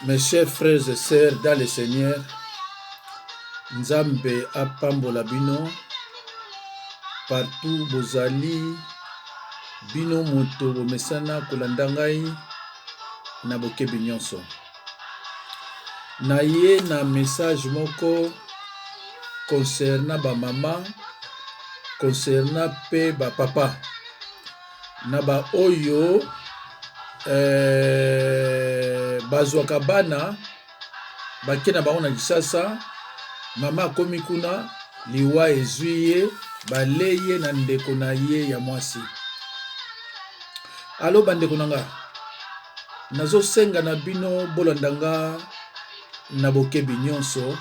Mes chers frères et sœurs dans le Seigneur, Nzambe apambola bino partout bozali bino moto bomesana kolanda ngai na bokebi nyonso. Na ye na message moko concernant ba mama, concernant pe ba papa. Na ba oyo bazwaka bana bake na bango na Kisasa, mama akomi kuna liwa ezwi ye baleye na ndeko na ye ya mwasi. Alo bandeko na nga, nazosenga na bino bolanda nga na bokebi nyonso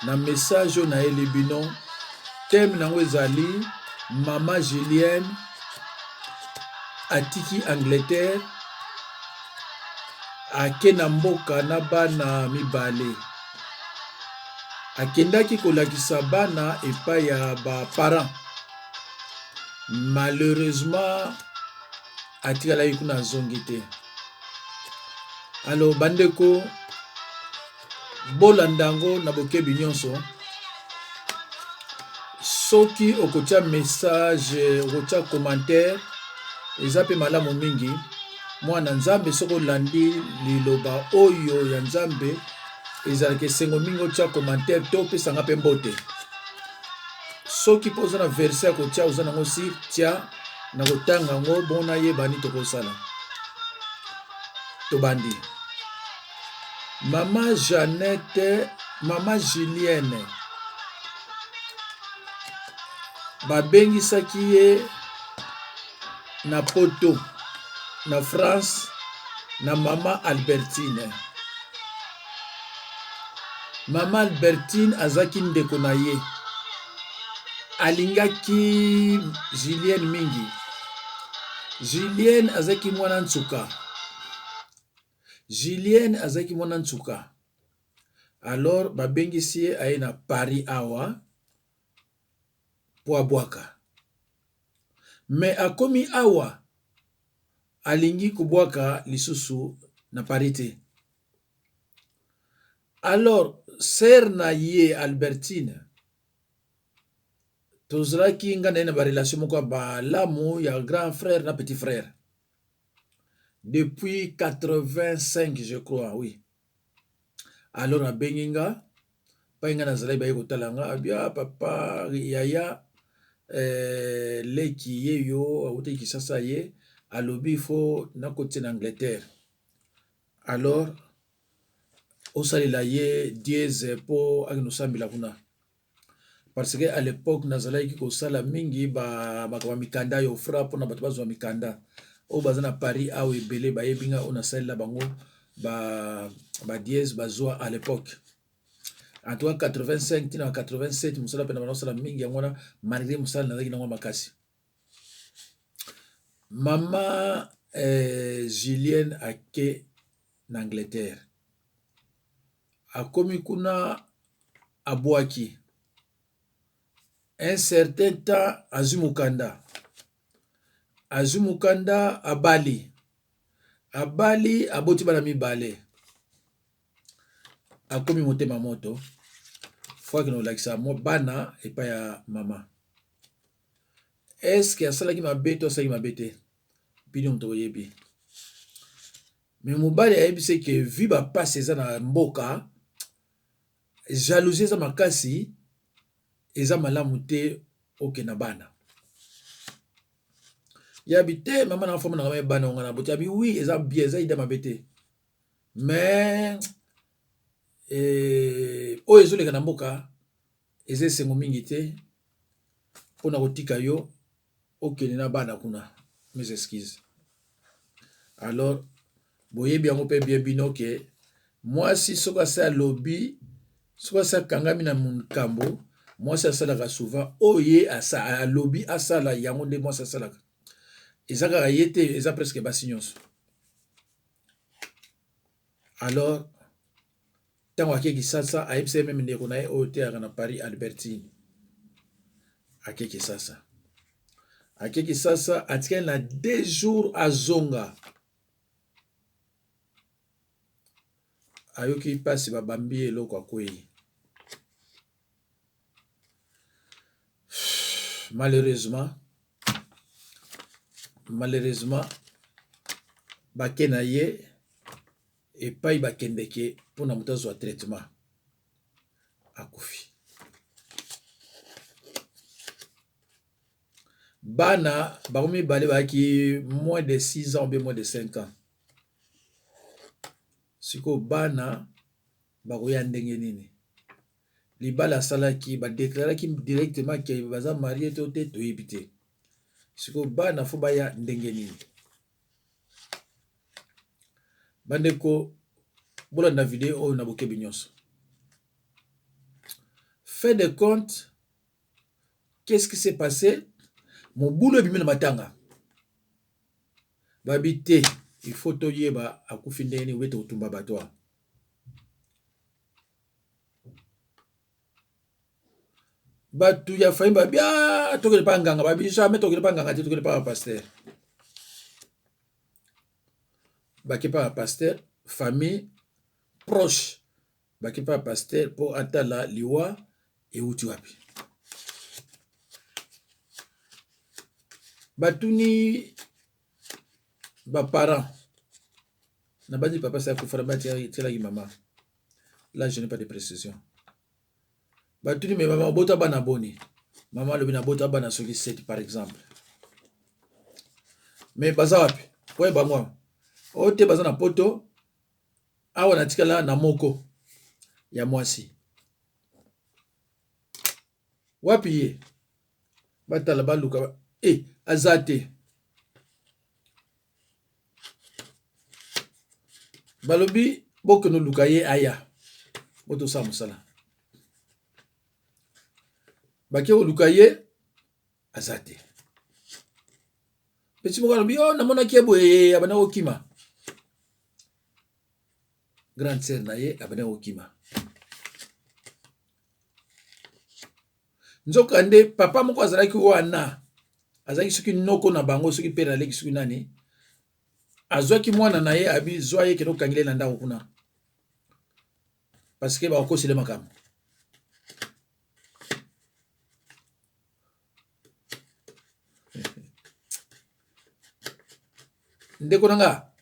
na message oyo nayeli bino. Thème nango ezali Mama Julienne atiki Angleterre, ake na mboka na bana mibale. Akendaki kolakisa bana epai ya ba parents. Malheureusement atikalaki kuna azongi te. Alors bandeko, bolandango na bokebi nyonso. Soki okotia message, okotia commentaire, eza pe malamu mingi. Mwana Nzambe soko landi liloba oyo ya Nzambe, ezalaki esengo mingi otia commentaire to pesanga pe mbote. Soki poza na verset ya kotia oza nango si tia na kotanga ngo bona yebani tokosala. Tobandi. Mama Jeannette, Mama Julienne, babengisaki ye na poto na France na Mama Albertine. Mama Albertine azaki ndeko na ye, alingaki Julienne mingi. Julienne azaki mwana ntsuka. Julienne azaki mwana ntsuka. Alors babengisi ye aye na Paris awa po abwaka. Me akomi awa alingi kubwaka lisusu na Paris te. Alors sœur na ye Albertine tozalaki nga na ba relation moko ba lamu ya grand frère na petit frère. Depuis 85 je crois, oui. Alors abengi nga pa nga nazalaki baye kotala nga abia papa yaya leki ye yo awuti Kisasa ye alobi fo nakoti na Angleterre. Alors osalela ye dièse po akinosambila kuna. Parce que à l'époque nazalaki kosala mingi ba mikanda yo frappe na bato bazwa mikanda. O baza na Paris awe ebele bayebinga ona salela bango ba dièse bazwa à l'époque. En tout cas 85 tina 87 musala pena banosala mingi ngona malgré musala nazaki nango makasi. Mama Julienne ake na Angleterre. Akomi kuna abwaki. Un certain temps azumukanda. Azumukanda abali. Abali aboti bana mibale. Akomi motema moto. Fois que nous lakisa bana epa ya mama. Est-ce que asalaki mabe to asalaki mabe te? Bino mto yebi. Mais mobali ayebise ke vi ba passe eza na mboka, jalousie eza makasi, eza malamu te oke na bana. Yabi te mama na femme na kama bana ngana boti abi oui eza bien eza ida mabe te. Mais o ezoleka na mboka eza esengo mingi te pona kotika yo okende na bana kuna. Mes excuses. Alors boyebi yango pe bien bino ke mwasi soko asa lobi soko asa kangami na munkambo, mwasi asalaka souvent oye asa lobi asala yango nde mwasi asalaka. Eza kaka ye te, eza presque basi nyonso. Alors tango ake Kisasa ayebise meme ndeko na ye oyo teaka na Paris Albertine. Ake Kisasa. Ake Kisasa atikali na 2 jours azonga. ayoki pasi babambi eloko akwei. Malheureusement bake na ye epai bakendeke mpona moto azwa traitement akufi. Bana bango mibale baki moins de 6 ans ou bien moins de 5 ans. Siko bana bakoya ndenge nini libala asalaki badeklaraki directement ke baza marié to te toyebi te. Siko bana fo baya ndenge nini. Bandeko bolanda vidéo oyo na bokebi nyonso. Fait de compte, qu'est-ce qui s'est passé? Mon boulot est bien matanga. Babité, il faut toyeba akufindeni weto utumba batwa. Batu ya faim babia tokele pa nganga babi jamais tokele pa nganga tokele pa pasteur. Baki pa pasteur, famille proche. Baki pa pasteur pour atala liwa et uti wapi. Batuni ba parents na badi papa sa kufara bati tela maman. Là je n'ai pas de précision. Batuni mais maman bota bana boni. Maman le bina bota bana soki 7 par exemple. Mais baza wapi? Ouais ba moi. Ote baza na poto awa na tikala na moko ya mwasi. Wapi ye? Batala baluka azate. Balobi boko no lukaye aya. Moto sa musala. Bake o lukaye azate. Petit mo balobi na mona kiebo abana okima. Grande sœur na ye abana okima. Nzokande papa moko azalaki wana. Azaki suki noko na bango suki pera leki suki nani. Azwaki mwana na ye abi zwa ye keno kangile na ndako kuna. Parce que ba ko sile makam. Ndeko nanga.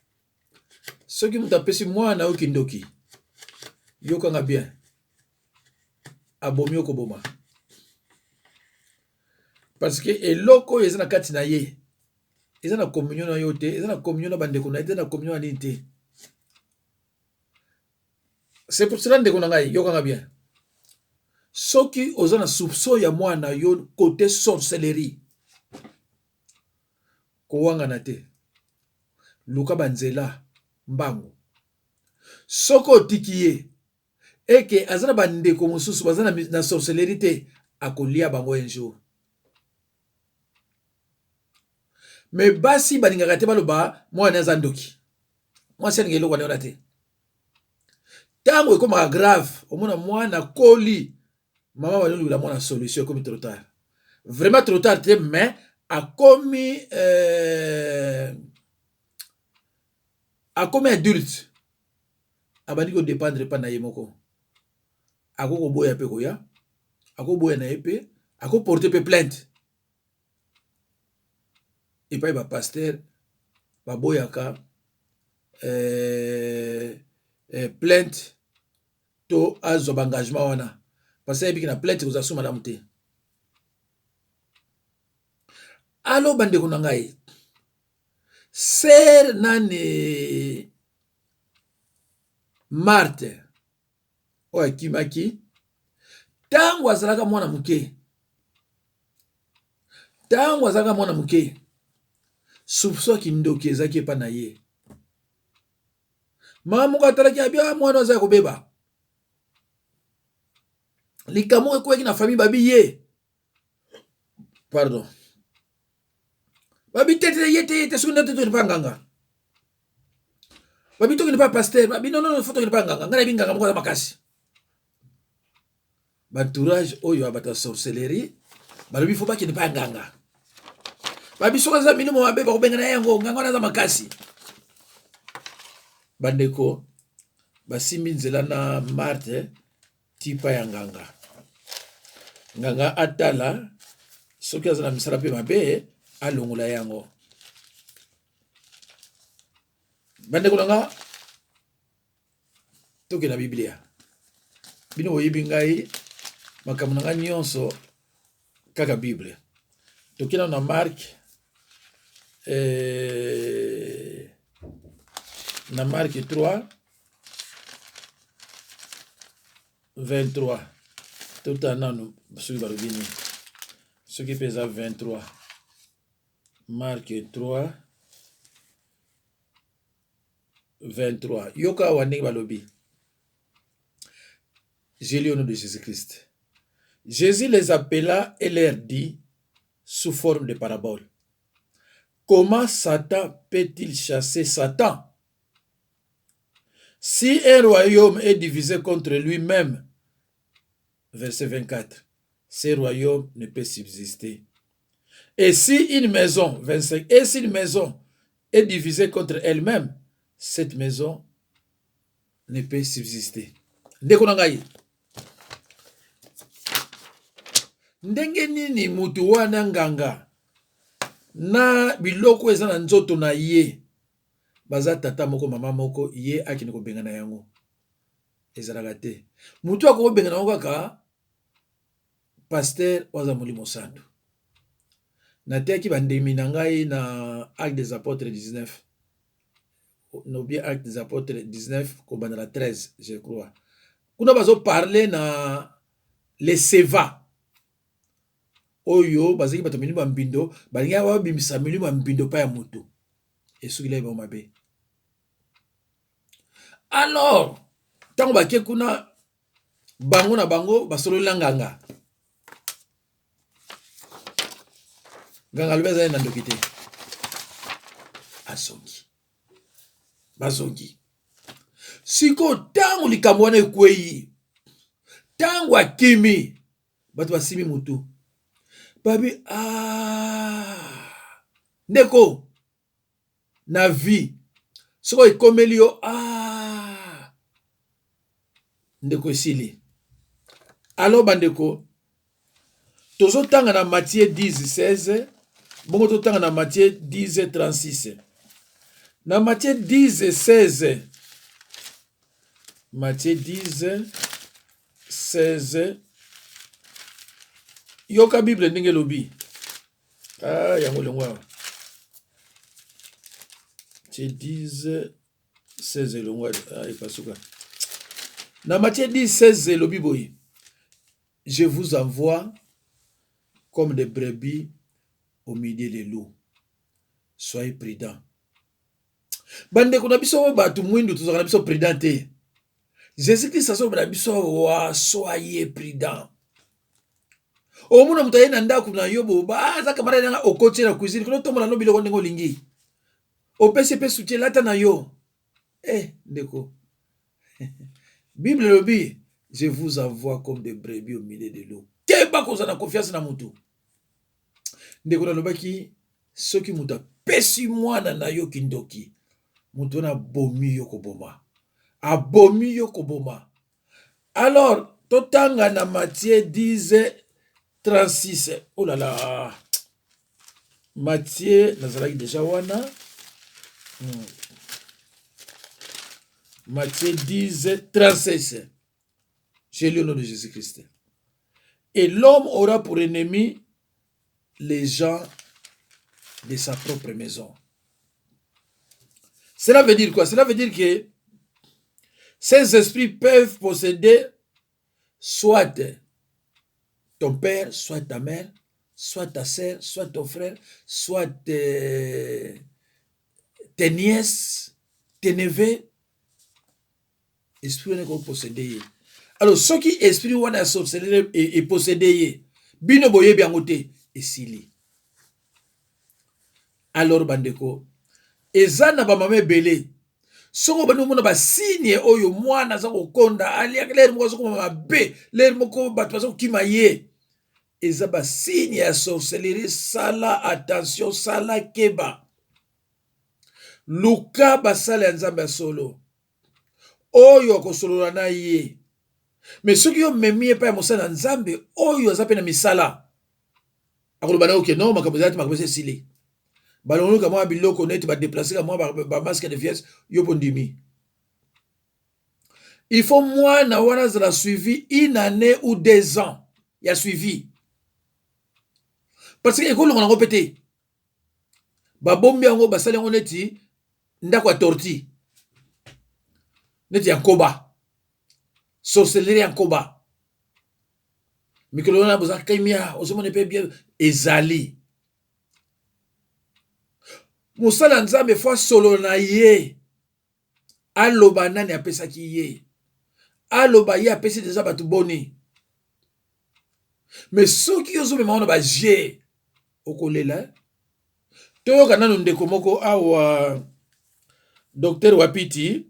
Soki mutapesi mwana oki ndoki. Yoka nga bien. Abomi oko boma. Parce que eloko ezana kati na ye. Ezana communion na yo te, ezana communion na bandeko na ye, ezana communion na ninte. C'est pour cela ndeko nanga yoka nga bien. Soki ozana soupçon ya mwana yo côté sorcellerie. Kowanga na te. Luka banzela mbango. Soko tikiye eke azana bandeko mosusu bazana na sorcellerie te akolia bango un jour. Mais basi baningaka te baloba mwana aza ndoki. Moi c'est ngelo wana te. Tango ekoma grave, omona mwana koli. Maman va nous la mona solution comme trop tard. Vraiment trop tard te mais a commis adulte. Abandi ko dépendre pas na yemoko. Ako ko boya pe koya. Ako boya na épée, ako porter pe plainte. Et puis ba pasteur ba boyaka plainte to azo engagement wana. Parce que na plainte ko zasu madame te. Allo bande ko ngai. Ser nani Marthe o akimaki tango azalaka mwana muke. Tango azalaka mwana muke. Soupçon kindoki ezaki pa na ye. Mama moko atalaki abia mwana aza kobeba. Likamo ekweki na famille babi ye. Pardon. Babi tete yete sukuna tete ni panganga. Babi toki ni pa pasteur, babi non faut toki ni panganga. Ngana binganga moko za makasi. Bantourage oyo abata sorcellerie, balobi faut pas ki ni panganga. Babi soka za milimo mabe ba kobenga na yango nganga na za makasi. Bandeko basimbi nzela na Marthe tipa ya nganga. Nganga atala soki aza na misala mpe mabe alongola yango. Bandeko na nga toke na Biblia. Bino boyebi ngai makambo na nga nyonso kaka Bible. Tokena na Mark na Mark 3 23 tota nanu soki balobini soki pesa 23 Mark 3 23 yoka wa ndenge balobi. J'ai lu au nom de Jésus-Christ. Jésus les appela et leur dit sous forme de parabole: comment Satan peut-il chasser Satan? Si un royaume est divisé contre lui-même, verset 24, ce royaume ne peut subsister. Et si une maison, 25, et si une maison est divisée contre elle-même, cette maison ne peut subsister. Ndeko na ngai, ndenge nini mutu wana nganga na biloko eza na nzoto na ye baza tata moko mama moko ye akini kobengana yango ezalaka te. Mutu akobengana yango kaka pasteur waza molimo santu. Nateki bandemi na ngai na Actes des Apôtres 19. No bien Actes des Apôtres 19 kobanda la 13 je crois. Kuna bazo parler na les seva. Oyo bazaki bato milimo mbindo balingi awa bimisa milimo mbindo pa ya moto esukila ba mabe. Alors tango bakie kuna bango na bango basolo nganga nganga lubeza na ndokite asongi bazongi siko tango likambo wana ekwei tango akimi bato basimi mutu babi ndeko na vie soko ekomeli yo ndeko esili. Alors bandeko tozotanga na Matthieu 10:16 bongo totanga na Matthieu 10:36. Na Matthieu 10:16 Matthieu 10:16 yoka Bible ndenge lobi yango lengwa Matthieu 10:16 lengwa epasuka na Matthieu 10:16 lobi boyi: je vous envoie comme des brebis au milieu des loups, soyez prudents. Bandeko na biso batu mwindu tozaka na biso prudent te. Jésus-Christ aso na biso wa soyez prudents. Omuna mutaye na ndaku na yobo ba za kamara na okoti na cuisine ko tomona no biloko ndenge olingi. Opesi pe soutien lata na yo. Ndeko. Bible lobi: je vous envoie comme des brebis au milieu des loups. Keba ko na confiance na mutu. Ndeko na lobaki soki muta pesi mwana na yo kindoki. Mutu na bomi yo koboma. Abomi yo koboma. Alors, totanga na Matthieu 10:36. Oh là là. Matthieu nazalaki déjà wana. Matthieu 10:36. J'ai lu au nom de Jésus-Christ. Et l'homme aura pour ennemi les gens de sa propre maison. Cela veut dire quoi? Cela veut dire que ces esprits peuvent posséder soit ton père, soit ta mère, soit ta sœur, soit ton frère, soit tes nièces, tes neveux. Esprit n'est possédé. Alors, ce qui esprit wana sorcellerie est possédé, bino boye biangote esili. Alors bandeko, ezana ba mame belé. Soko bano mona ba signe oyo mwana za kokonda alia ler moko soko mabe, ler moko bato bazo kimaye. Eza ba signe ya sorcellerie, sala attention, sala keba. Luka basala ya nzambe solo. oyo kosolola na ye. Mais soki yo memi ye pa ya mosala nzambe oyo aza pe na misala akoloba na oke non makambo ezalaki makambo esili balongoluka mwa biloko neti badeplace ka mwa bamasque de vierge yo mpo ndimi. Il faut mwana wana azala suivi une année ou 2 ans ya suivi parce que ekolonga nango mpe te babombi yango basali yango neti ndako ya torti neti ya nkoba sorcellerie ya nkoba mikolo wana boza kimia ozomona mpe bien ezali mosala nzambe fo solo na ye aloba nani apesaki ye aloba ye apesi deja bato boni. Mais soki ozomema wana baje okolela toyoka nano ndeko moko awa docteur Wapiti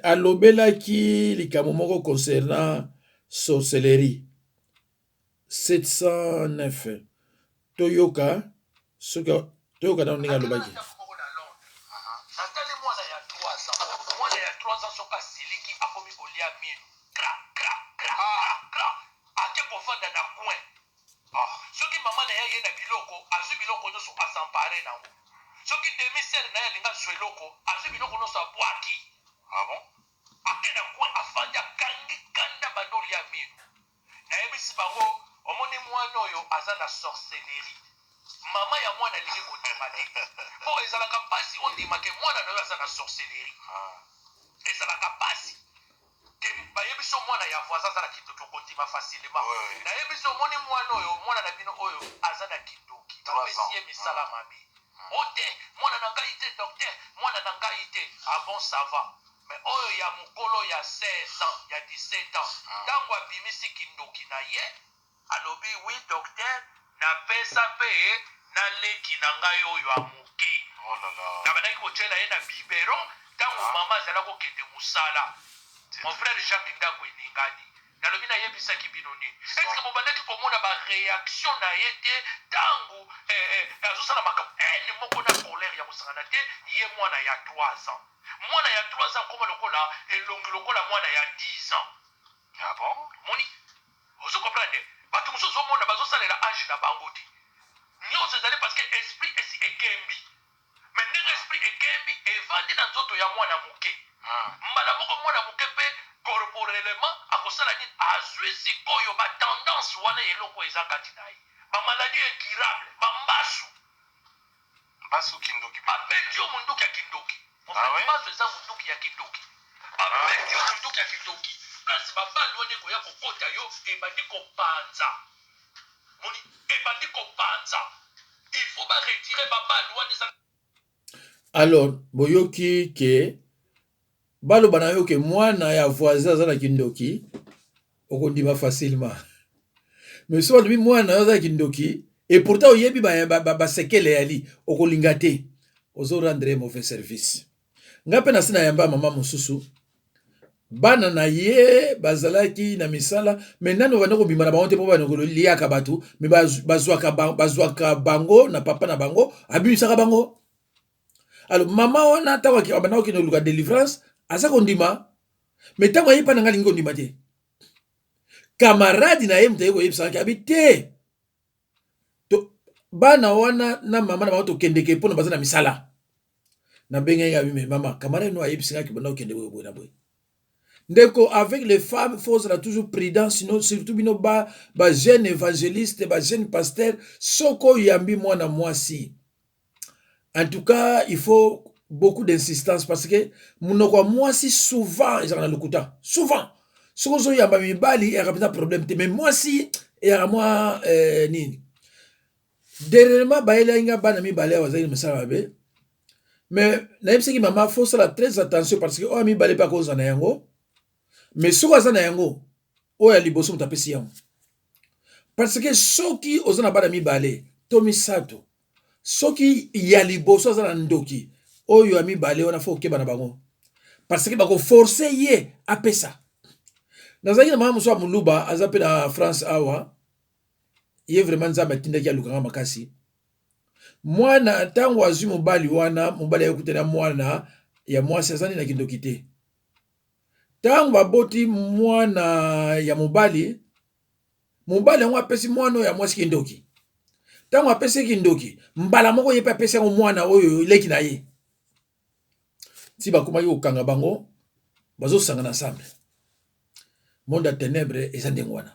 alobelaki likambo moko concernant sorcellerie 709 toyoka soki toyoka nano ndenge alobaki. Soki mama na ye na biloko azwi biloko nyonso asampare nango soki demisere na ye alinga zwa eloko azwi biloko nyonso abwaki akenda coin afandi akangi kanda bandoli ya mino nayebisi bango omoni mwana oyo aza na sorcellerie mama ya mwana alingi kondima te mpo ezalaka mpasi ondimake mwana na oyo aza na sorcellerie ezalaka mpasi bayebiso mwana ya voisin aza na kindoki okondima facilement nayebiso omoni mwana oyo mwana na bino oyo aza na kindoki bapesi ye misala mabe ote mwana na ngai te docteur mwana na ngai te abon sava mais oyo ya mokolo ya 16 ans ya 17 ans ntango abimisi kindoki na ye alobi wi docteur napesa mpe na leki na ngai oyo ya moke na bandaki kotyela ye na biberon ntango mama azala kokende mosala. Mon frère Jacques Ndako eningani nalobi nayebisaki bino nini eske bobandaki komona bareaction na ye te ntango azosala makambo ene moko na colère ya kosangana te ye mwana ya 3 ans mwana ya 3 ans koma lokola elongi lokola mwana ya 10 ans. Ah bon? Moni ozo comprendre bato mosusu ozomona bazosalela age na bango te nyonso ezali parce que esprit esi ekembi mais ndenge esprit ekembi evandi na nzoto ya mwana moke mbala moko mwana moke mpe corporellement akosala nini azwi sikoyo batendance wana eloko eza kati na ye bamaladi incurable bambasu mbasu kindoki babeti yo munduki ya kindoki mbasu eza munduki ya kindoki babeti yo munduki ya kindoki place babali wana ekoya kokota yo ebandi kopanza moni ebandi kopanza il faut baretire babali wana eza. Alors boyoki ke baloba na yo ke mwana ya voisin aza na kindoki okondima facilement mais so balobi mwana aza na kindoki et pourtant oyebi basekele yali okolinga te ozorendre mauvais service. Nga mpe nasi na yamba mama mosusu bana na ye bazalaki na misala mais nani bana kobima na bango te mpo banokoliaka bato mais bazwaka bango na papa na bango abimisaka bango. Alors mama wana ntango abanda kokende koluka délivrance aza kondima mais ntango ayebi mpa na ngai alingi kondima te camarade na ye moto aye koyebisaki abi te bana wana na mama na bango tokendeke mpona baza na misala nabengaki abi me mama camarade no ayebisingaki banda kokende boye na boye ndeko avec les femmes faut ozala toujours prudent sinon surtout bino bajeune évangéliste bajeune pasteur soko oyambi mwana mwasi. En tout cas, il faut beaucoup d'insistance parce que monoko mwasi souvent ezaka na lokuta souvent soko zo yamba mibali erapeta problème te mais mwasi era mwa nini dernièrement baelenga bana mibali wazali misala mabe mais nayebisaki mama faut sala très attention parce que oyo mibali pa koza na yango mais soko aza na yango oyo ya liboso moto apesi yango parce que soki oza na bana mibale to misato soki ya liboso aza na ndoki oyo ya mibale wana fo okeba na bango parce que bakoforce ye apesa. Nazalaki na mama mosu ya moluba aza mpe na France awa ye vraiment nzambe atindaki alukanga makasi mwana ntango azwi mobali wana mobali ayekutana mwana ya mwasi azali na kindoki te. Tango baboti mwana ya mobali, mobali yango apesi mwana oyo ya mwasi kindoki. Tango apesi kindoki, mbala moko ye pe apesi yango mwana oyo leki na ye. Si bakomaki kokanga bango, bazosangana ensemble. Monde ya ténèbres eza ndenge wana.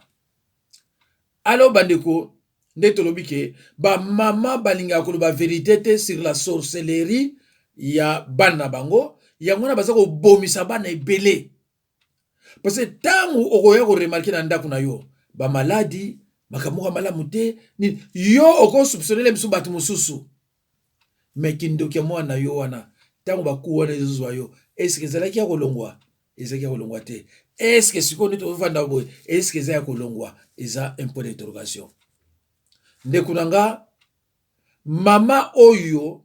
Alors bandeko, nde tolobi ke ba mama balingaka koloba vérité te sur la sorcellerie ya bana bango, yango na baza kobomisa bana ebele. Parce que tango okoya ko remarquer na ndako na yo, ba maladi, makamuka malamu te, ni yo oko soupçonner biso batu mosusu. Mais kindoki mwana yo wana, tango baku wana ezozwa yo, est-ce que ezalaki ya kolongwa? Ezalaki ya kolongwa te. Est-ce que sikoyo to vanda boy, est-ce que ezalaki ya kolongwa? Eza un point d'interrogation. Ndekunanga mama oyo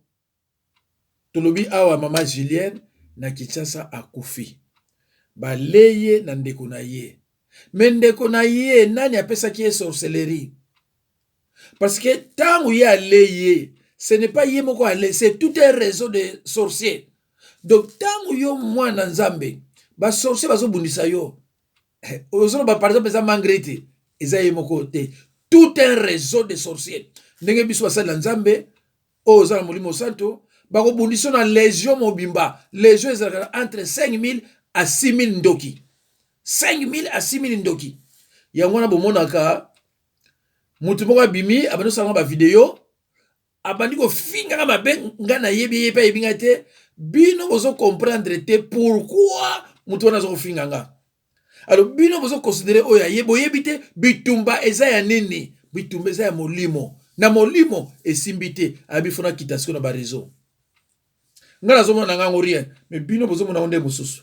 tolobi awa mama Julienne na Kinshasa akufi. Baleye na ndeko na ye. Mais ndeko na ye nani apesaki ye sorcellerie? Parce que tango ye aleye, ce n'est pas ye moko ale, c'est tout un réseau de sorciers. Donc tango yo mwana nzambe, ba sorcier bazo bundisa yo. Ozolo ba par exemple eza mangrete, eza ye moko te. Tout un réseau de sorciers. Ndenge biso basala nzambe, o za molimo santo, bako bundisa na légion mobimba. Légion ezalaka entre 5000 à 6000 ndoki. 5000 à 6000 ndoki. Yango na bomonaka mutu moko bimi abano sanga ba video abandi ko finga ka mabe ngana yebi yepa yebinga te bino bozo comprendre te pourquoi mutu wana zo finga nga. Alors bino bozo considérer oya yebo yebite bitumba eza ya nini? Bitumba eza ya molimo. Na molimo esimbite abifuna kitasiko na ba réseau. Ngana zo mona nga rien, mais bino bozo mona onde mususu.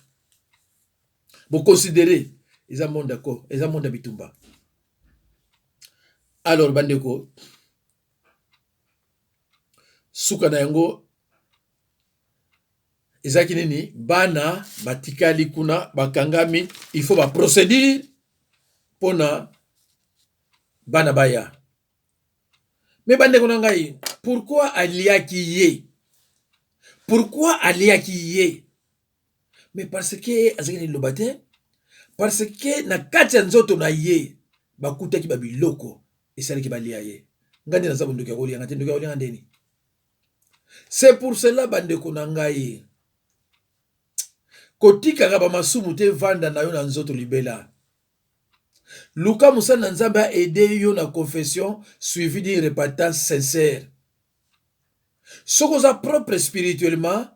Bo considérer eza monde d'accord, eza monde bitumba. Alors bandeko suka na yango ezaki nini bana batikali kuna bakangami, il faut ba procédure pona bana baya. Mais bandeko na ngai, pourquoi aliaki ye? Pourquoi aliaki ye? Mais parce que azaki lobate, parce que na kati ya nzoto na ye bakutaki babiloko esalaki balia ye. Ngandi na zabu ndoki ya kolia ngati ndoki ya kolia ndeni. C'est pour cela bandeko na ngai kotika ka ba masumu te vanda na yo na nzoto libela. Luka Musa na Nzambe a aidé yo na confession suivi d'une repentance sincère. Soko za propre spirituellement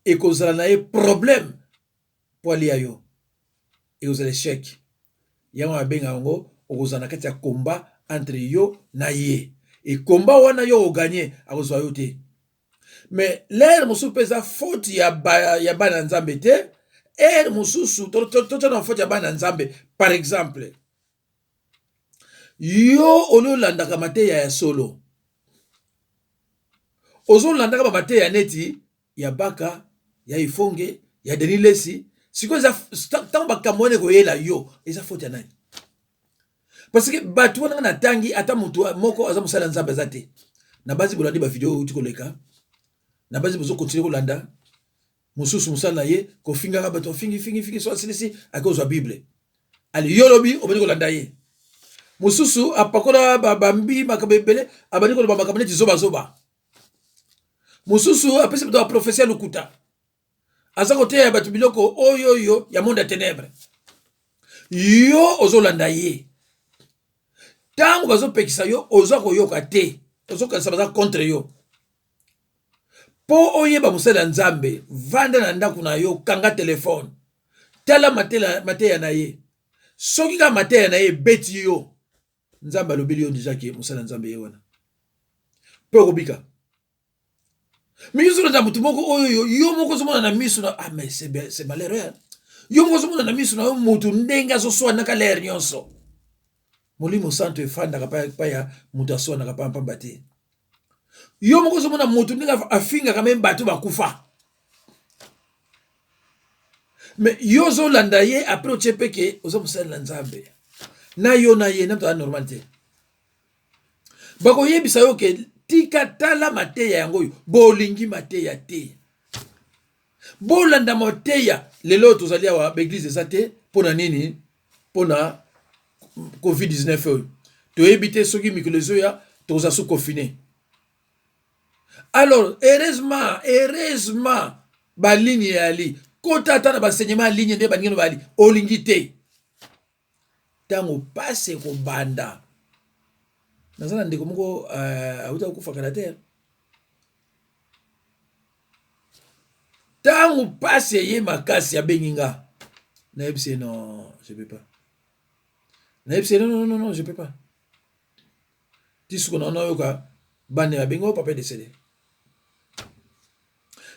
et kozala na ye problème pour ali yo. Et aux échecs. Yango abenga ngo okozana kati ya combat entre yo na ye. Et combat wana yo o gagner akozwa yo te. Mais l'air musu pesa faute ya bana nzambe te. Er mususu to na faute ya bana nzambe. Par exemple, yo ono landaka mateya ya solo. Ozo landaka ba mateya neti ya baka, ya ifonge, ya denilesi. Siko eza tant bakamone ko yela yo, eza faute ya nani? Parce que batu wana na tangi ata mutu moko aza musala nzambe zate. Na bazi bolandi ba video uti koleka. Na bazi bozo continuer kolanda. Mususu musala ye ko finga ka bato fingi so silisi akozwa Bible. Ali yolobi obani kolanda ye. Mususu apakola babambi makabebele abani ko babakabane zoba. Mususu apesi bato prophétie lukuta. Aza kote ya batu biloko oyo ya monde ya ténèbres. Yo ozolanda ye. Tango bazo pekisa yo ozo koyoka te. Ozo kanisa baza contre yo. Po oyeba musala nzambe, vanda na ndaku na yo kanga telefone. Tala mateya na ye. Soki ka mateya na ye beti yo. Nzambe alobeli yo déjà ke musala nzambe ye wana. Po kobika. Mais yo zolo mutu moko oyo yo moko zomona na misu na mais c'est malheureux. Yo moko zomona na misu na mutu ndenga zo swa na ka l'air nyonso. Molimo santo efanda kapa ya mutu aswa na kapa mpamba te. Yo moko zomona mutu ndenga afinga kama bato bakufa. Mais yo zo landa ye après o chepeke ozo musala nzambe. Na yo na ye na mto normal te. Bako yebisa yo ke tika tala mateya yango yo bolingi mateya te. bolanda moteya lelo tozali awa baeglise eza te mpona nini mpona covid-19 oyo toyebi te soki mikolo ezoya toza su confine. Alors heureusement baligne yali kota ata na baenseignement ligne nde baningi no bali olingi te ntango pasi ekobanda. Naza na ndeko moko auta kokufa kalatere ntango pasi eye makasi abengi nga nayebisi non je peux pas, nayebisi non je peux pas ti suku na oyoka bande babengi o papa décédé.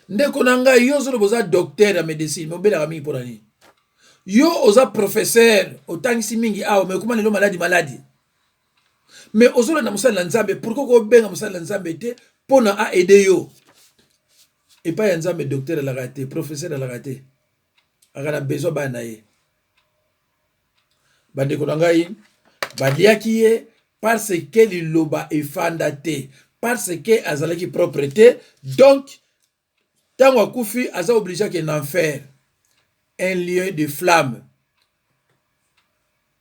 Ndeko na ngai yo ozoloba oza docteur ya médecine me obelaka mingi mpo na nini? Yo oza professeur otangisi mingi awa me okuma lelo maladi me ozolanda mosala na nzambe pourkoi kobenga mosala na nzambe te mpona aede yo epai ya nzambe. Docteur alaka te, professeur alaka te, aka na besoin bana na ye. Bandeko na ngai baliaki ye parce que liloba efanda te, parce que azalaki propre te, donc ntango akufi aza obligé akende en enfer, un lieu de flamme,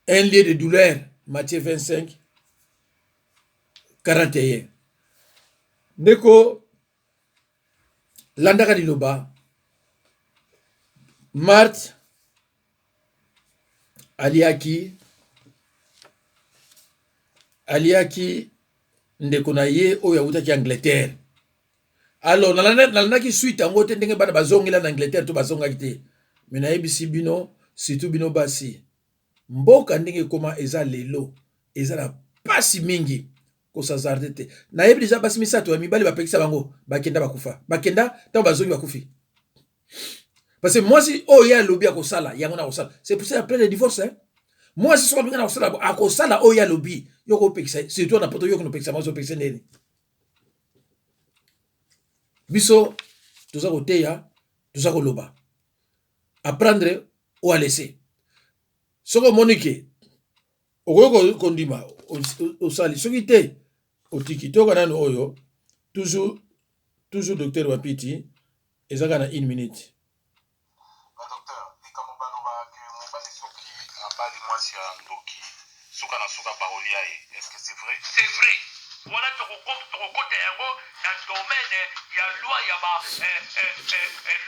un lieu de douleur. Matthieu 25 41. Ndeko landaka liloba Marthe aliaki ndeko na ye oyo awutaki Angleterre. Alors nalandaki suite yango te ndenge bana bazongela na Angleterre to bazongaki te me nayebisi bino surtout bino basi mboka ndenge ekoma eza lelo eza na pasi mingi kosazarde te. Nayebi deja basi misato ya mibali bapekisa bango bakenda bakufa bakenda ntango bazongi bakufi parce que mwasi oyo alobi akosala yango na kosala. C'est pour ça après le divorce mwasi soki alingi na kosala akosala oyo alobi yoko opekisa surtout na poto yoko nopekisa mwasi opekisa ndeni biso toza koteya toza koloba apprendre ou à laisser. Soki omoni ke okoki kondima osali soki te otiki toka nano oyo toujours docteur Wapiti ezaka na 1 minute. Docteur, likambo baloba ke mobali soki abali mwasi ya ndoki suka na suka baolia ye, est-ce que c'est vrai? C'est vrai. Voilà tokokota yango na domaine ya loi ya ba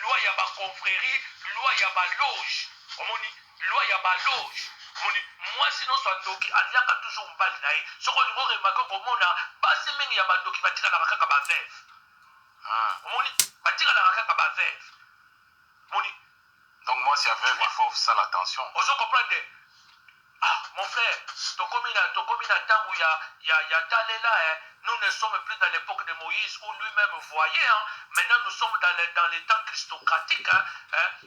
loi ya ba confrérie, loi ya ba loge. Omoni loi ya ba loge. Omoni mwasi no so ndoki aliaka toujours mbali na ye. Soko lingo remaka komona basi mingi ya bandoki batikala kaka ba veuve. Omoni batikala kaka ba veuve. Omoni donc moi si avec il faut faire attention. On se comprendre. Ah, mon frère, tokomina tangu ya talela nous ne sommes plus dans l'époque de Moïse où lui-même voyait maintenant nous sommes dans les temps christocratiques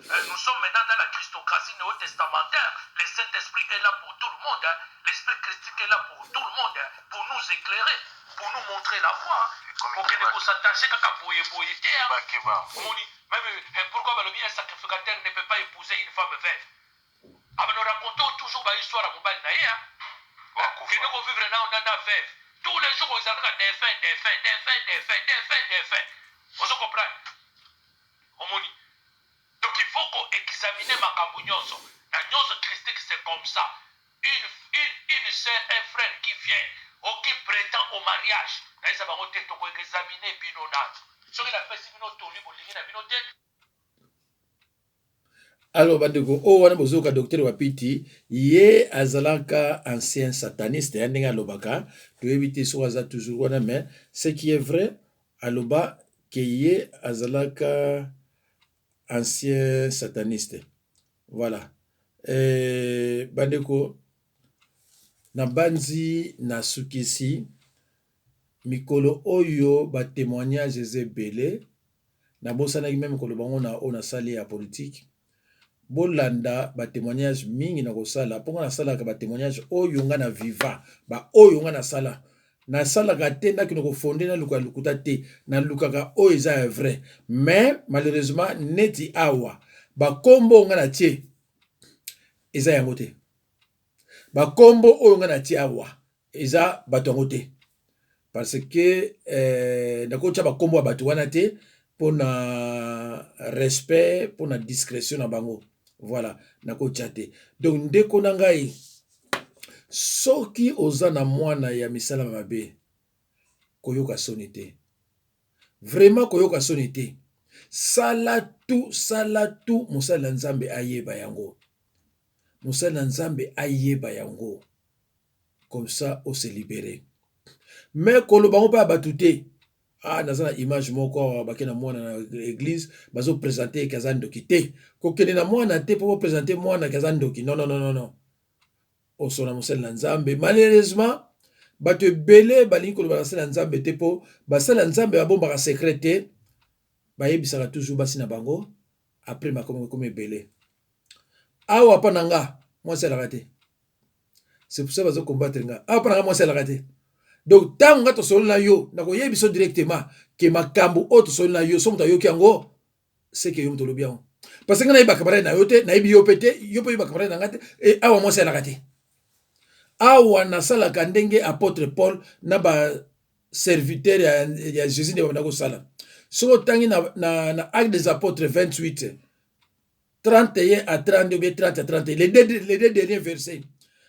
nous sommes maintenant dans la christocratie néo-testamentaire. Le Saint-Esprit est là pour tout le monde l'Esprit christique est là pour tout le monde pour nous éclairer, pour nous montrer la voie pour que nous s'attacher kaka boye même pourquoi un sacrificateur ne peut pas épouser une femme veuve. Nous racontons toujours l'histoire à Mobile Naïa. Que nous vivons dans la veuve. Tous les jours, ils ont des faits. On se comprend. Donc il faut qu'on examine ma cambougnose. La gnose christique, c'est comme ça. Une sœur, un frère qui vient, ou qui prétend au mariage. Là, ils vont examiner Binonat. Ce qu'il a fait, c'est Binot. Alors bandeko o wana bozoka docteur Wapiti ye azalaka ancien sataniste ya ndenge alobaka toyebi te so aza toujours wana mais ce qui est vrai aloba ke ye azalaka ancien sataniste. Voilà. Bandeko na banzi na sukisi mikolo oyo ba témoignage ezebele na bosanaki même kolo bango na ona sali ya politique bolanda ba témoignage mingi na kosala ponga na sala ka ba témoignage oyo nga na viva ba oyo nga na sala ka te ndaki ko fonder na lukuta te na lukaka oyo eza vrai mais malheureusement neti awa ba kombo nga na tie eza yango te ba kombo oyo nga na tie awa eza bato yango te parce que ndako tia ba kombo ya bato wana te pour na respect, pour na discrétion na bango. Voilà, nako tchate. Donc ndeko na ngai soki oza na mwana ya misala mabe koyoka soni te. Vraiment koyoka soni te. Sala tu mosala nzambe ayeba yango. Mosala nzambe ayeba yango. Comme ça on se libérer. Mais koloba ngo pa batute. Ah, nazana image moko bakena mwana na église bazo présenter kazando kité. Kokene na mwana te pour présenter mwana kazando ki. Non non non non non. Osona mosala nzambe. Malheureusement bato belé balingi koloba mosala nzambe te po basala nzambe babomba secret te. Bayebisaka toujours basi na bango après makomo comme belé. Awa pa nanga moi c'est la raté. C'est pour ça bazo combattre nga. Awa pa nanga moi c'est la raté. Donc tant nga to solo na yo na ko yebiso directement ke makambo o to solo na yo somo ta yo kiango c'est que yo mto lobian. Parce que nga na iba kabara na yo te na ibi yo pete yo po iba kabara na ngate et awa moi c'est la raté. Awa na sala kandenge apôtre Paul na ba serviteur ya Jésus ne ba ko sala. So tangi na acte des apôtres 28 31 à 30 ou bien 30 à 30 les deux derniers versets.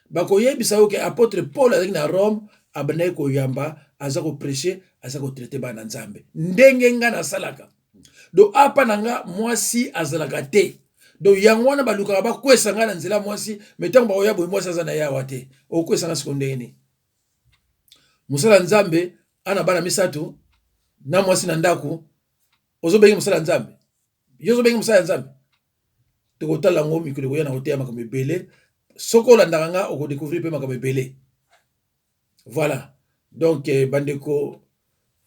Bako yebisa yo ke apôtre Paul azaki na Rome abane ko yamba azako prêcher azako traiter bana nzambe ndenge nga na salaka do apa nanga mwasi azalaka te do yango wana baluka ba kwesa nga na nzela mwasi metango ba oyabo mwasi azana yawa te o kwesa nga sikondeni musala nzambe ana bana misatu na mwasi na ndako ozobengi musala nzambe yozobengi musala nzambe to kotala ngo mikolo ko yana hotea makambe belé soko landaka nga oko découvrir pe makambe belé. Voilà. Donc, Bandeko,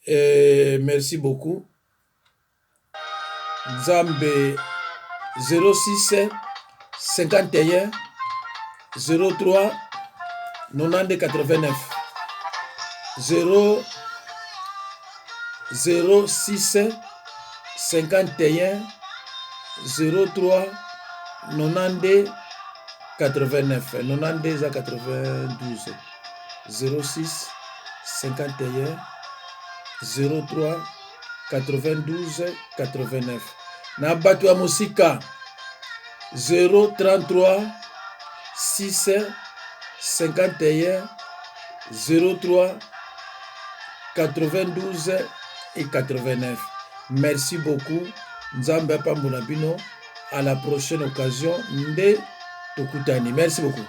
merci beaucoup. Nzambe 06 51 03 90 89 06 51 03 90 89 90 à 92 06 51 03 92 89. Na batu ya musika 033 6 51 03 92 et 89. Merci beaucoup. Nzambe pambola bino. À la prochaine occasion. Nde tokutani. Merci beaucoup.